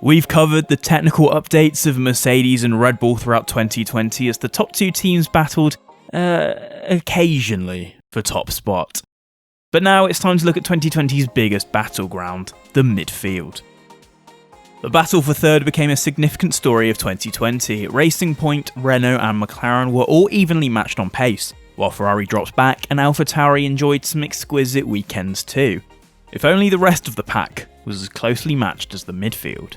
We've covered the technical updates of Mercedes and Red Bull throughout 2020 as the top two teams battled, occasionally, for top spot. But now it's time to look at 2020's biggest battleground, the midfield. The battle for third became a significant story of 2020. Racing Point, Renault and McLaren were all evenly matched on pace, while Ferrari dropped back and AlphaTauri enjoyed some exquisite weekends too. If only the rest of the pack was as closely matched as the midfield.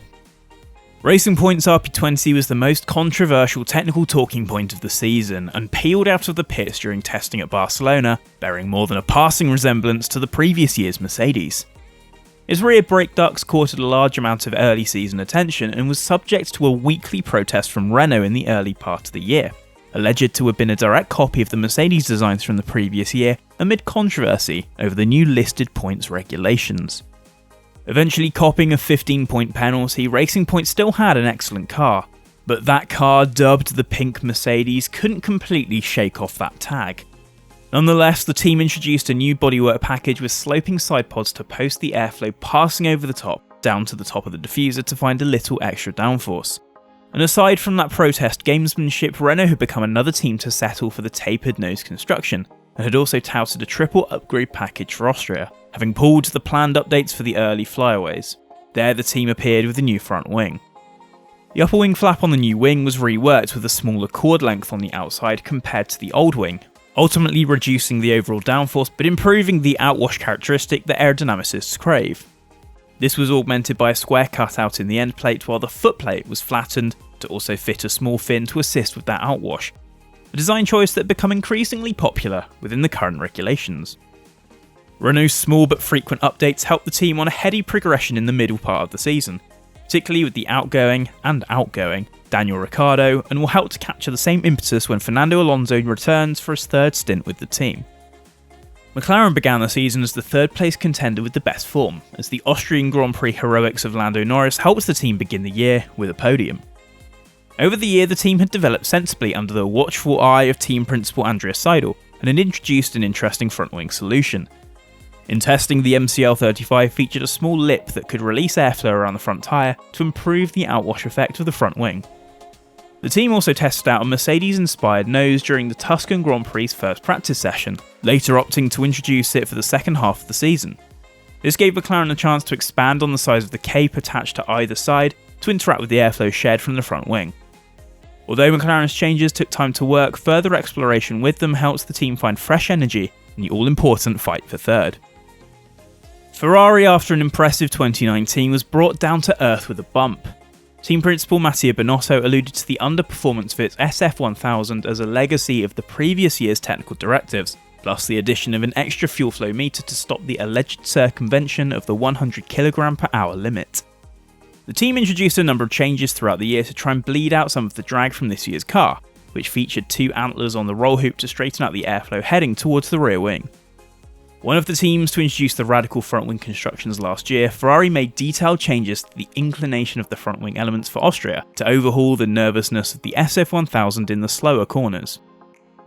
Racing Point's RP20 was the most controversial technical talking point of the season and peeled out of the pits during testing at Barcelona, bearing more than a passing resemblance to the previous year's Mercedes. His rear brake ducts courted a large amount of early season attention and was subject to a weekly protest from Renault in the early part of the year, alleged to have been a direct copy of the Mercedes designs from the previous year amid controversy over the new listed points regulations. Eventually copping a 15-point penalty, Racing Point still had an excellent car, but that car, dubbed the Pink Mercedes, couldn't completely shake off that tag. Nonetheless, the team introduced a new bodywork package with sloping side pods to post the airflow passing over the top, down to the top of the diffuser to find a little extra downforce. And aside from that protest gamesmanship, Renault had become another team to settle for the tapered nose construction, and had also touted a triple upgrade package for Austria, having pulled the planned updates for the early flyaways. There the team appeared with a new front wing. The upper wing flap on the new wing was reworked with a smaller chord length on the outside compared to the old wing, ultimately reducing the overall downforce but improving the outwash characteristic that aerodynamicists crave. This was augmented by a square cutout in the end plate, while the footplate was flattened to also fit a small fin to assist with that outwash, a design choice that had become increasingly popular within the current regulations. Renault's small but frequent updates helped the team on a heady progression in the middle part of the season, particularly with the outgoing Daniel Ricciardo, and will help to capture the same impetus when Fernando Alonso returns for his third stint with the team. McLaren began the season as the third place contender with the best form, as the Austrian Grand Prix heroics of Lando Norris helped the team begin the year with a podium. Over the year, the team had developed sensibly under the watchful eye of team principal Andreas Seidel and had introduced an interesting front wing solution. In testing, the MCL35 featured a small lip that could release airflow around the front tyre to improve the outwash effect of the front wing. The team also tested out a Mercedes-inspired nose during the Tuscan Grand Prix's first practice session, later opting to introduce it for the second half of the season. This gave McLaren a chance to expand on the size of the cape attached to either side to interact with the airflow shed from the front wing. Although McLaren's changes took time to work, further exploration with them helps the team find fresh energy in the all-important fight for third. Ferrari, after an impressive 2019, was brought down to earth with a bump. Team principal Mattia Binotto alluded to the underperformance of its SF1000 as a legacy of the previous year's technical directives, plus the addition of an extra fuel flow meter to stop the alleged circumvention of the 100 kg/h limit. The team introduced a number of changes throughout the year to try and bleed out some of the drag from this year's car, which featured two antlers on the roll hoop to straighten out the airflow heading towards the rear wing. One of the teams to introduce the radical front wing constructions last year, Ferrari made detailed changes to the inclination of the front wing elements for Austria to overhaul the nervousness of the SF1000 in the slower corners.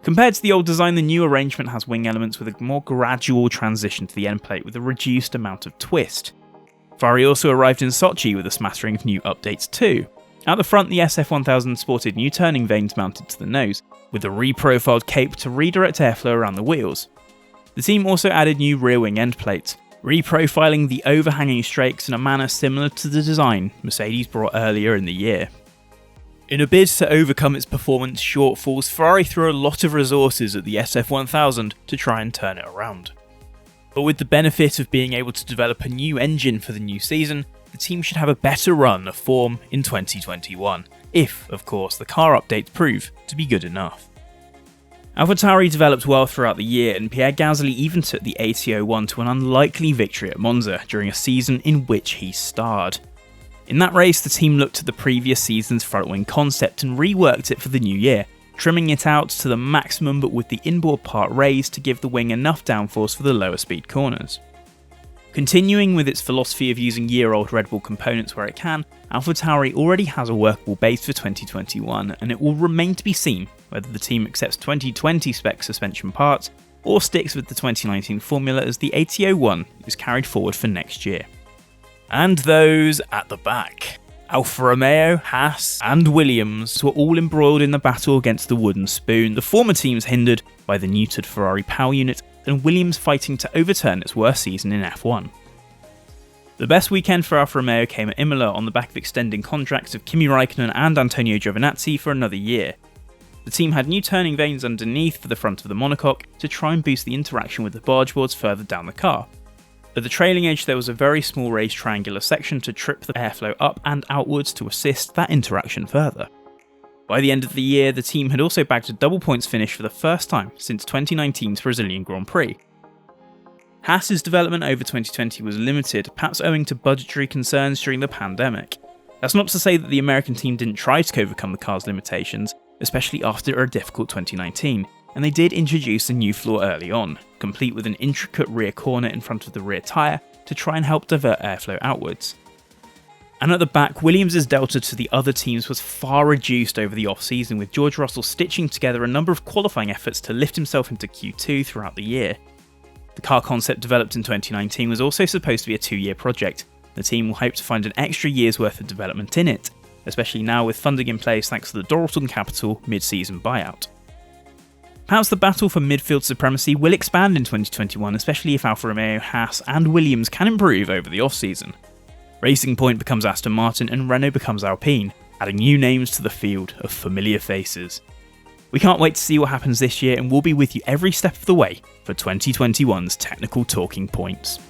Compared to the old design, the new arrangement has wing elements with a more gradual transition to the end plate with a reduced amount of twist. Ferrari also arrived in Sochi with a smattering of new updates too. At the front, the SF1000 sported new turning vanes mounted to the nose, with a reprofiled cape to redirect airflow around the wheels. The team also added new rear wing end plates, reprofiling the overhanging strakes in a manner similar to the design Mercedes brought earlier in the year. In a bid to overcome its performance shortfalls, Ferrari threw a lot of resources at the SF1000 to try and turn it around. But with the benefit of being able to develop a new engine for the new season, the team should have a better run of form in 2021, if, of course, the car updates prove to be good enough. AlphaTauri developed well throughout the year, and Pierre Gasly even took the AT01 to an unlikely victory at Monza during a season in which he starred. In that race, the team looked at the previous season's front wing concept and reworked it for the new year, trimming it out to the maximum but with the inboard part raised to give the wing enough downforce for the lower speed corners. Continuing with its philosophy of using year-old Red Bull components where it can, AlphaTauri already has a workable base for 2021, and it will remain to be seen whether the team accepts 2020 spec suspension parts or sticks with the 2019 formula as the AT01 is carried forward for next year. And those at the back. Alfa Romeo, Haas and Williams were all embroiled in the battle against the wooden spoon, the former teams hindered by the neutered Ferrari power unit and Williams fighting to overturn its worst season in F1. The best weekend for Alfa Romeo came at Imola on the back of extending contracts of Kimi Raikkonen and Antonio Giovinazzi for another year. The team had new turning vanes underneath for the front of the monocoque to try and boost the interaction with the barge boards further down the car. At the trailing edge there was a very small raised triangular section to trip the airflow up and outwards to assist that interaction further. By the end of the year, the team had also bagged a double points finish for the first time since 2019's Brazilian Grand Prix. Haas's development over 2020 was limited, perhaps owing to budgetary concerns during the pandemic. That's not to say that the American team didn't try to overcome the car's limitations, especially after a difficult 2019, and they did introduce a new floor early on, complete with an intricate rear corner in front of the rear tyre to try and help divert airflow outwards. And at the back, Williams' delta to the other teams was far reduced over the off-season, with George Russell stitching together a number of qualifying efforts to lift himself into Q2 throughout the year. The car concept developed in 2019 was also supposed to be a 2-year project. The team will hope to find an extra year's worth of development in it, especially now with funding in place thanks to the Dorilton Capital mid-season buyout. Perhaps the battle for midfield supremacy will expand in 2021, especially if Alfa Romeo, Haas and Williams can improve over the off-season. Racing Point becomes Aston Martin and Renault becomes Alpine, adding new names to the field of familiar faces. We can't wait to see what happens this year, and we'll be with you every step of the way for 2021's technical talking points.